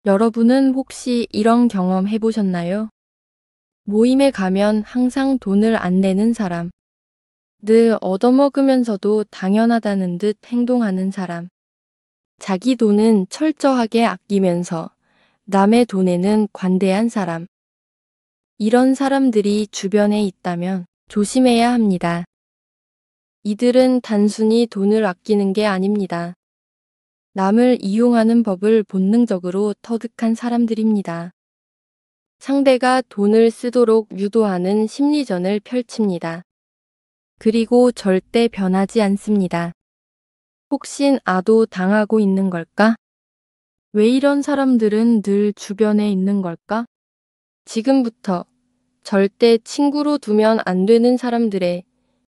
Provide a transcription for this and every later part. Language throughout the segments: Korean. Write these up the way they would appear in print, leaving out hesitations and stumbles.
여러분은 혹시 이런 경험 해보셨나요? 모임에 가면 항상 돈을 안 내는 사람, 늘 얻어먹으면서도 당연하다는 듯 행동하는 사람, 자기 돈은 철저하게 아끼면서 남의 돈에는 관대한 사람. 이런 사람들이 주변에 있다면 조심해야 합니다. 이들은 단순히 돈을 아끼는 게 아닙니다. 남을 이용하는 법을 본능적으로 터득한 사람들입니다. 상대가 돈을 쓰도록 유도하는 심리전을 펼칩니다. 그리고 절대 변하지 않습니다. 혹신 아도 당하고 있는 걸까? 왜 이런 사람들은 늘 주변에 있는 걸까? 지금부터 절대 친구로 두면 안 되는 사람들의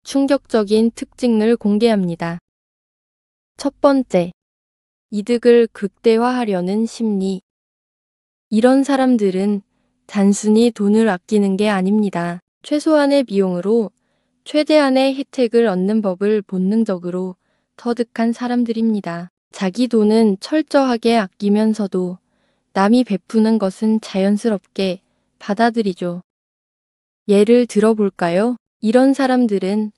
충격적인 특징을 공개합니다. 첫 번째, 이득을 극대화하려는 심리. 이런 사람들은 단순히 돈을 아끼는 게 아닙니다. 최소한의 비용으로 최대한의 혜택을 얻는 법을 본능적으로 터득한 사람들입니다. 자기 돈은 철저하게 아끼면서도 남이 베푸는 것은 자연스럽게 받아들이죠. 예를 들어볼까요? 이런 사람들은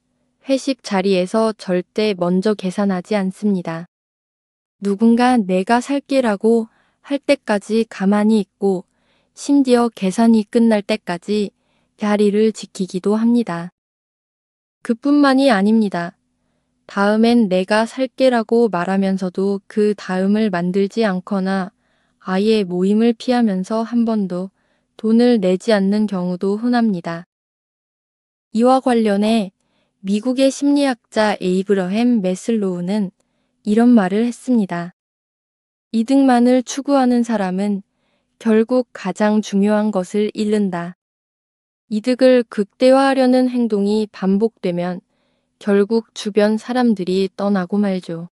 회식 자리에서 절대 먼저 계산하지 않습니다. 누군가 내가 살게라고 할 때까지 가만히 있고 심지어 계산이 끝날 때까지 자리를 지키기도 합니다. 그뿐만이 아닙니다. 다음엔 내가 살게라고 말하면서도 그 다음을 만들지 않거나 아예 모임을 피하면서 한 번도 돈을 내지 않는 경우도 흔합니다. 이와 관련해 미국의 심리학자 에이브러햄 매슬로우는 이런 말을 했습니다. 이득만을 추구하는 사람은 결국 가장 중요한 것을 잃는다. 이득을 극대화하려는 행동이 반복되면 결국 주변 사람들이 떠나고 말죠.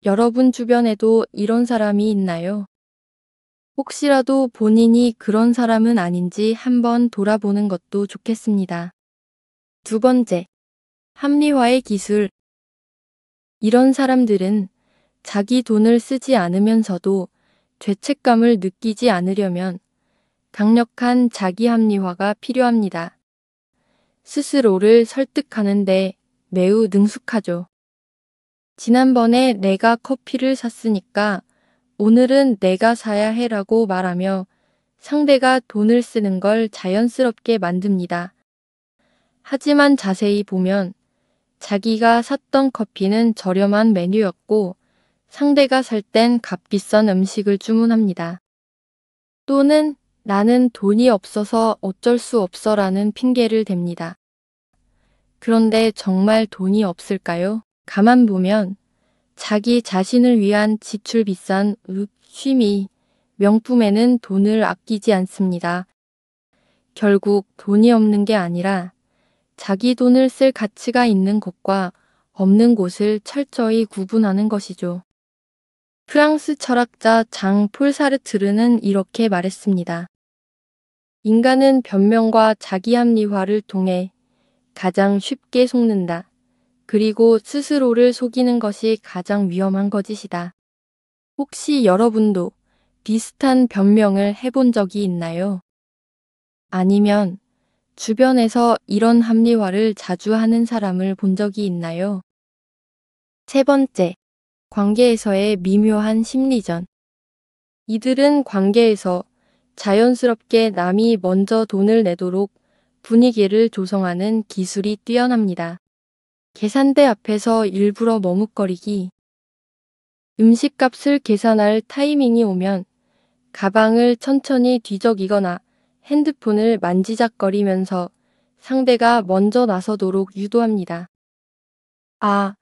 여러분 주변에도 이런 사람이 있나요? 혹시라도 본인이 그런 사람은 아닌지 한번 돌아보는 것도 좋겠습니다. 두 번째, 합리화의 기술. 이런 사람들은 자기 돈을 쓰지 않으면서도 죄책감을 느끼지 않으려면 강력한 자기 합리화가 필요합니다. 스스로를 설득하는데 매우 능숙하죠. 지난번에 내가 커피를 샀으니까 오늘은 내가 사야 해라고 말하며 상대가 돈을 쓰는 걸 자연스럽게 만듭니다. 하지만 자세히 보면 자기가 샀던 커피는 저렴한 메뉴였고 상대가 살 땐 값비싼 음식을 주문합니다. 또는 나는 돈이 없어서 어쩔 수 없어라는 핑계를 댑니다. 그런데 정말 돈이 없을까요? 가만 보면 자기 자신을 위한 지출 비싼 취미, 명품에는 돈을 아끼지 않습니다. 결국 돈이 없는 게 아니라 자기 돈을 쓸 가치가 있는 곳과 없는 곳을 철저히 구분하는 것이죠. 프랑스 철학자 장 폴 사르트르는 이렇게 말했습니다. 인간은 변명과 자기 합리화를 통해 가장 쉽게 속는다. 그리고 스스로를 속이는 것이 가장 위험한 거짓이다. 혹시 여러분도 비슷한 변명을 해본 적이 있나요? 아니면 주변에서 이런 합리화를 자주 하는 사람을 본 적이 있나요? 세 번째, 관계에서의 미묘한 심리전. 이들은 관계에서 자연스럽게 남이 먼저 돈을 내도록 분위기를 조성하는 기술이 뛰어납니다. 계산대 앞에서 일부러 머뭇거리기. 음식값을 계산할 타이밍이 오면 가방을 천천히 뒤적이거나 핸드폰을 만지작거리면서 상대가 먼저 나서도록 유도합니다. 아,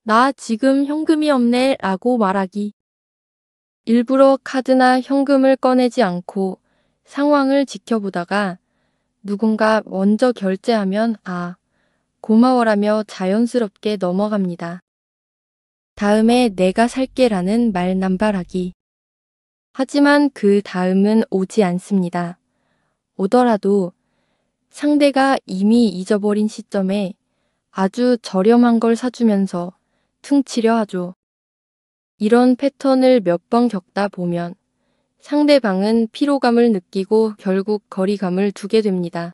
나 지금 현금이 없네 라고 말하기. 일부러 카드나 현금을 꺼내지 않고 상황을 지켜보다가 누군가 먼저 결제하면 고마워라며 자연스럽게 넘어갑니다. 다음에 내가 살게라는 말 남발하기. 하지만 그 다음은 오지 않습니다. 오더라도 상대가 이미 잊어버린 시점에 아주 저렴한 걸 사주면서 퉁치려 하죠. 이런 패턴을 몇 번 겪다 보면 상대방은 피로감을 느끼고 결국 거리감을 두게 됩니다.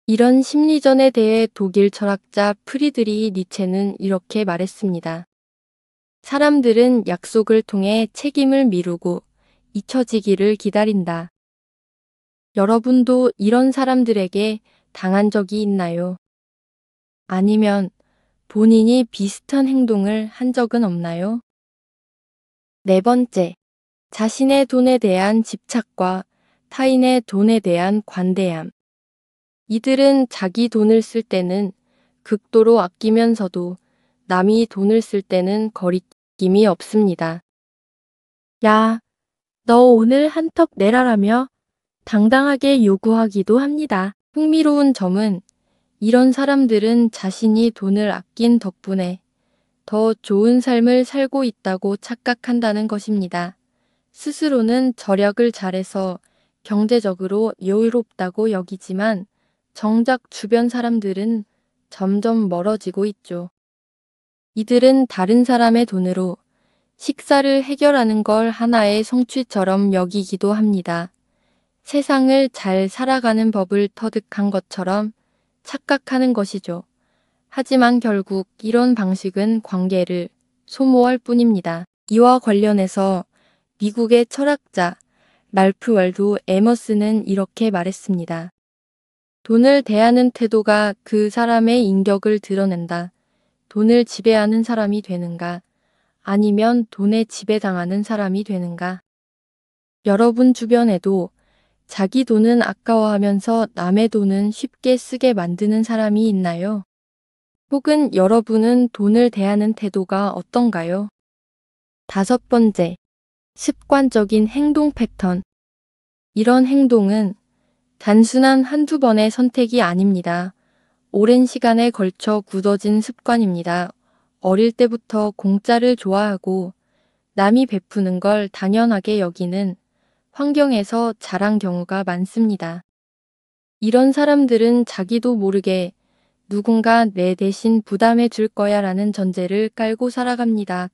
이런 심리전에 대해 독일 철학자 프리드리히 니체는 이렇게 말했습니다. 사람들은 약속을 통해 책임을 미루고 잊혀지기를 기다린다. 여러분도 이런 사람들에게 당한 적이 있나요? 아니면 본인이 비슷한 행동을 한 적은 없나요? 네 번째, 자신의 돈에 대한 집착과 타인의 돈에 대한 관대함. 이들은 자기 돈을 쓸 때는 극도로 아끼면서도 남이 돈을 쓸 때는 거리낌이 없습니다. 야, 너 오늘 한턱 내라라며 당당하게 요구하기도 합니다. 흥미로운 점은 이런 사람들은 자신이 돈을 아낀 덕분에 더 좋은 삶을 살고 있다고 착각한다는 것입니다. 스스로는 절약을 잘해서 경제적으로 여유롭다고 여기지만 정작 주변 사람들은 점점 멀어지고 있죠. 이들은 다른 사람의 돈으로 식사를 해결하는 걸 하나의 성취처럼 여기기도 합니다. 세상을 잘 살아가는 법을 터득한 것처럼 착각하는 것이죠. 하지만 결국 이런 방식은 관계를 소모할 뿐입니다. 이와 관련해서 미국의 철학자 랄프 월도 에머스는 이렇게 말했습니다. 돈을 대하는 태도가 그 사람의 인격을 드러낸다. 돈을 지배하는 사람이 되는가? 아니면 돈에 지배당하는 사람이 되는가? 여러분 주변에도 자기 돈은 아까워하면서 남의 돈은 쉽게 쓰게 만드는 사람이 있나요? 혹은 여러분은 돈을 대하는 태도가 어떤가요? 다섯 번째, 습관적인 행동 패턴. 이런 행동은 단순한 한두 번의 선택이 아닙니다. 오랜 시간에 걸쳐 굳어진 습관입니다. 어릴 때부터 공짜를 좋아하고 남이 베푸는 걸 당연하게 여기는 환경에서 자란 경우가 많습니다. 이런 사람들은 자기도 모르게 누군가 내 대신 부담해 줄 거야 라는 전제를 깔고 살아갑니다.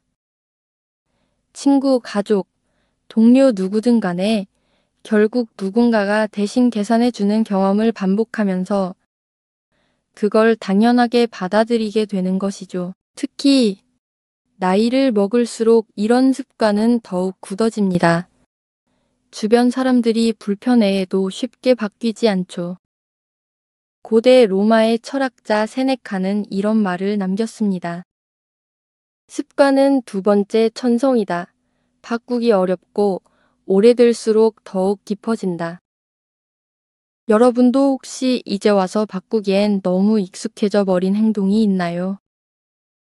친구, 가족, 동료 누구든 간에 결국 누군가가 대신 계산해 주는 경험을 반복하면서 그걸 당연하게 받아들이게 되는 것이죠. 특히 나이를 먹을수록 이런 습관은 더욱 굳어집니다. 주변 사람들이 불편해해도 쉽게 바뀌지 않죠. 고대 로마의 철학자 세네카는 이런 말을 남겼습니다. 습관은 두 번째 천성이다. 바꾸기 어렵고 오래될수록 더욱 깊어진다. 여러분도 혹시 이제 와서 바꾸기엔 너무 익숙해져 버린 행동이 있나요?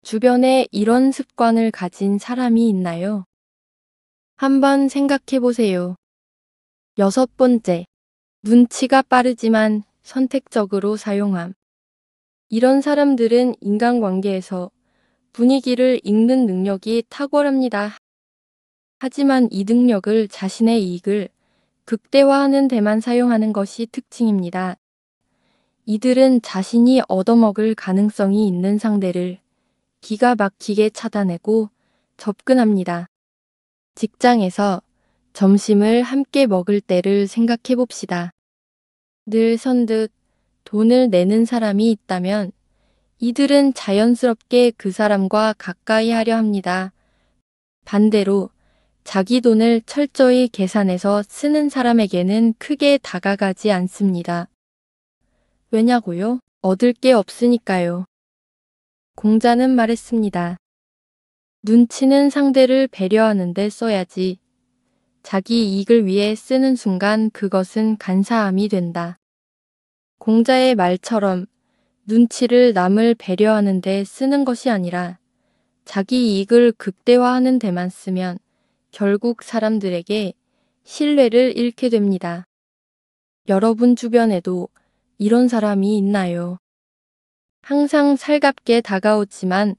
주변에 이런 습관을 가진 사람이 있나요? 한번 생각해 보세요. 여섯 번째, 눈치가 빠르지만 선택적으로 사용함. 이런 사람들은 인간관계에서 분위기를 읽는 능력이 탁월합니다. 하지만 이 능력을 자신의 이익을 극대화하는 데만 사용하는 것이 특징입니다. 이들은 자신이 얻어먹을 가능성이 있는 상대를 기가 막히게 차단하고 접근합니다. 직장에서 점심을 함께 먹을 때를 생각해 봅시다. 늘 선듯 돈을 내는 사람이 있다면 이들은 자연스럽게 그 사람과 가까이 하려 합니다. 반대로 자기 돈을 철저히 계산해서 쓰는 사람에게는 크게 다가가지 않습니다. 왜냐고요? 얻을 게 없으니까요. 공자는 말했습니다. 눈치는 상대를 배려하는 데 써야지. 자기 이익을 위해 쓰는 순간 그것은 간사함이 된다. 공자의 말처럼 눈치를 남을 배려하는 데 쓰는 것이 아니라 자기 이익을 극대화하는 데만 쓰면 결국 사람들에게 신뢰를 잃게 됩니다. 여러분 주변에도 이런 사람이 있나요? 항상 살갑게 다가오지만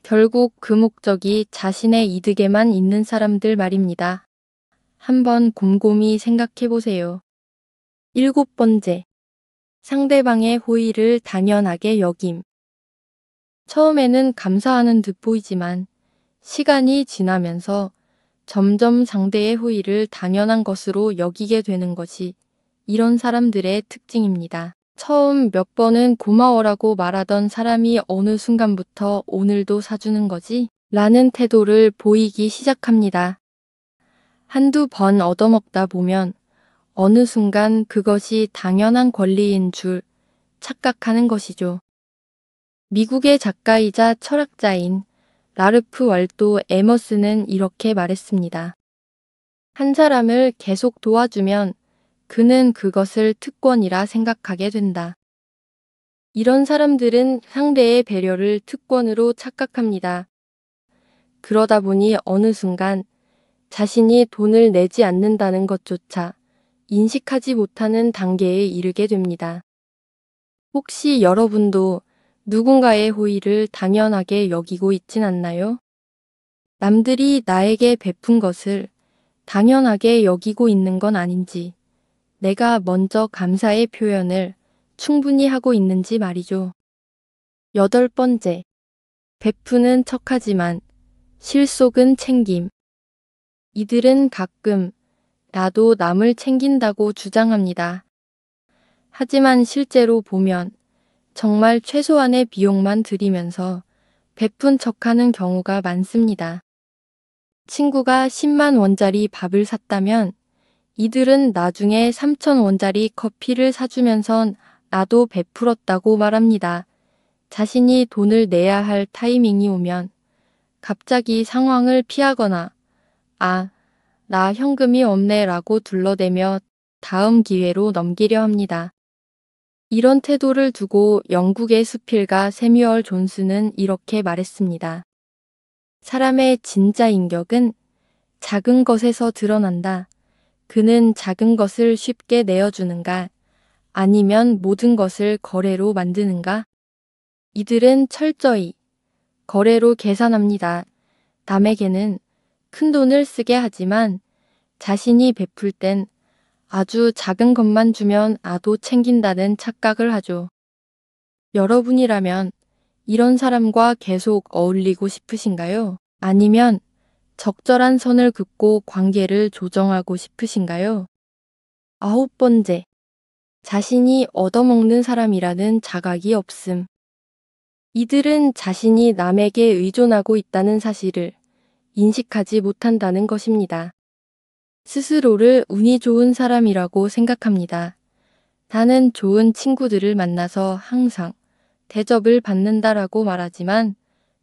결국 그 목적이 자신의 이득에만 있는 사람들 말입니다. 한번 곰곰이 생각해 보세요. 일곱 번째, 상대방의 호의를 당연하게 여김. 처음에는 감사하는 듯 보이지만 시간이 지나면서 점점 상대의 호의를 당연한 것으로 여기게 되는 것이 이런 사람들의 특징입니다. 처음 몇 번은 고마워라고 말하던 사람이 어느 순간부터 오늘도 사주는 거지? 라는 태도를 보이기 시작합니다. 한두 번 얻어먹다 보면 어느 순간 그것이 당연한 권리인 줄 착각하는 것이죠. 미국의 작가이자 철학자인 라르프 월도 에머스는 이렇게 말했습니다. 한 사람을 계속 도와주면 그는 그것을 특권이라 생각하게 된다. 이런 사람들은 상대의 배려를 특권으로 착각합니다. 그러다 보니 어느 순간 자신이 돈을 내지 않는다는 것조차 인식하지 못하는 단계에 이르게 됩니다. 혹시 여러분도 누군가의 호의를 당연하게 여기고 있진 않나요? 남들이 나에게 베푼 것을 당연하게 여기고 있는 건 아닌지, 내가 먼저 감사의 표현을 충분히 하고 있는지 말이죠. 8번째, 베푸는 척하지만 실속은 챙김. 이들은 가끔 나도 남을 챙긴다고 주장합니다. 하지만 실제로 보면 정말 최소한의 비용만 들이면서 베푼 척하는 경우가 많습니다. 친구가 10만 원짜리 밥을 샀다면 이들은 나중에 3천 원짜리 커피를 사주면선 나도 베풀었다고 말합니다. 자신이 돈을 내야 할 타이밍이 오면 갑자기 상황을 피하거나 아, 나 현금이 없네 라고 둘러대며 다음 기회로 넘기려 합니다. 이런 태도를 두고 영국의 수필가 세뮤얼 존스는 이렇게 말했습니다. 사람의 진짜 인격은 작은 것에서 드러난다. 그는 작은 것을 쉽게 내어주는가? 아니면 모든 것을 거래로 만드는가? 이들은 철저히 거래로 계산합니다. 남에게는 큰 돈을 쓰게 하지만 자신이 베풀 땐 아주 작은 것만 주면 나도 챙긴다는 착각을 하죠. 여러분이라면 이런 사람과 계속 어울리고 싶으신가요? 아니면 적절한 선을 긋고 관계를 조정하고 싶으신가요? 9번째, 자신이 얻어먹는 사람이라는 자각이 없음. 이들은 자신이 남에게 의존하고 있다는 사실을 인식하지 못한다는 것입니다. 스스로를 운이 좋은 사람이라고 생각합니다. 나는 좋은 친구들을 만나서 항상 대접을 받는다라고 말하지만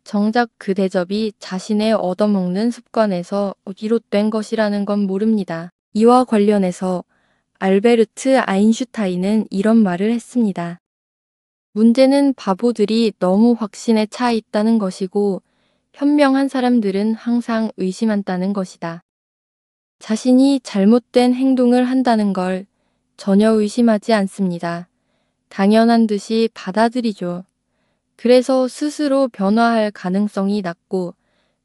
정작 그 대접이 자신의 얻어먹는 습관에서 비롯된 것이라는 건 모릅니다. 이와 관련해서 알베르트 아인슈타인은 이런 말을 했습니다. 문제는 바보들이 너무 확신에 차 있다는 것이고 현명한 사람들은 항상 의심한다는 것이다. 자신이 잘못된 행동을 한다는 걸 전혀 의심하지 않습니다. 당연한 듯이 받아들이죠. 그래서 스스로 변화할 가능성이 낮고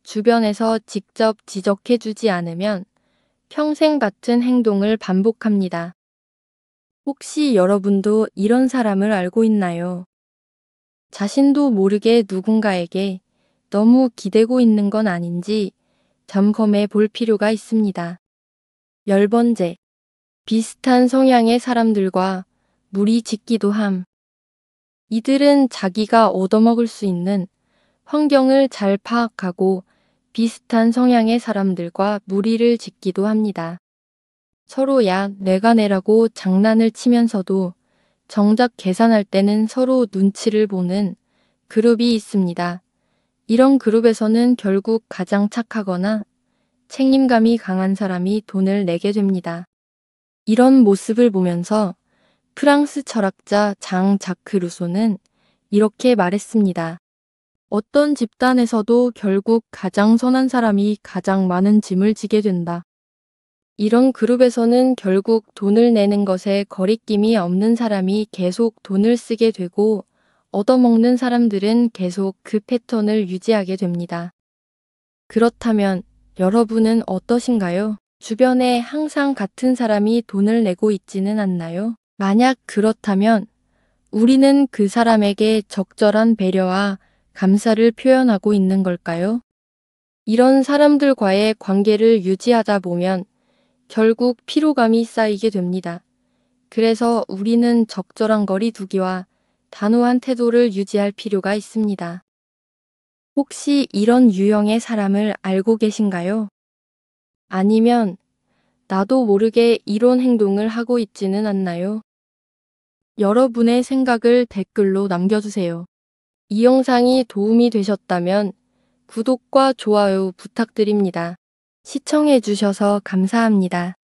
주변에서 직접 지적해주지 않으면 평생 같은 행동을 반복합니다. 혹시 여러분도 이런 사람을 알고 있나요? 자신도 모르게 누군가에게 너무 기대고 있는 건 아닌지 점검해 볼 필요가 있습니다. 10번째, 비슷한 성향의 사람들과 무리 짓기도 함. 이들은 자기가 얻어먹을 수 있는 환경을 잘 파악하고 비슷한 성향의 사람들과 무리를 짓기도 합니다. 서로 야, 내가 내라고 장난을 치면서도 정작 계산할 때는 서로 눈치를 보는 그룹이 있습니다. 이런 그룹에서는 결국 가장 착하거나 책임감이 강한 사람이 돈을 내게 됩니다. 이런 모습을 보면서 프랑스 철학자 장 자크 루소는 이렇게 말했습니다. 어떤 집단에서도 결국 가장 선한 사람이 가장 많은 짐을 지게 된다. 이런 그룹에서는 결국 돈을 내는 것에 거리낌이 없는 사람이 계속 돈을 쓰게 되고 얻어먹는 사람들은 계속 그 패턴을 유지하게 됩니다. 그렇다면 여러분은 어떠신가요? 주변에 항상 같은 사람이 돈을 내고 있지는 않나요? 만약 그렇다면 우리는 그 사람에게 적절한 배려와 감사를 표현하고 있는 걸까요? 이런 사람들과의 관계를 유지하다 보면 결국 피로감이 쌓이게 됩니다. 그래서 우리는 적절한 거리 두기와 단호한 태도를 유지할 필요가 있습니다. 혹시 이런 유형의 사람을 알고 계신가요? 아니면 나도 모르게 이런 행동을 하고 있지는 않나요? 여러분의 생각을 댓글로 남겨주세요. 이 영상이 도움이 되셨다면 구독과 좋아요 부탁드립니다. 시청해주셔서 감사합니다.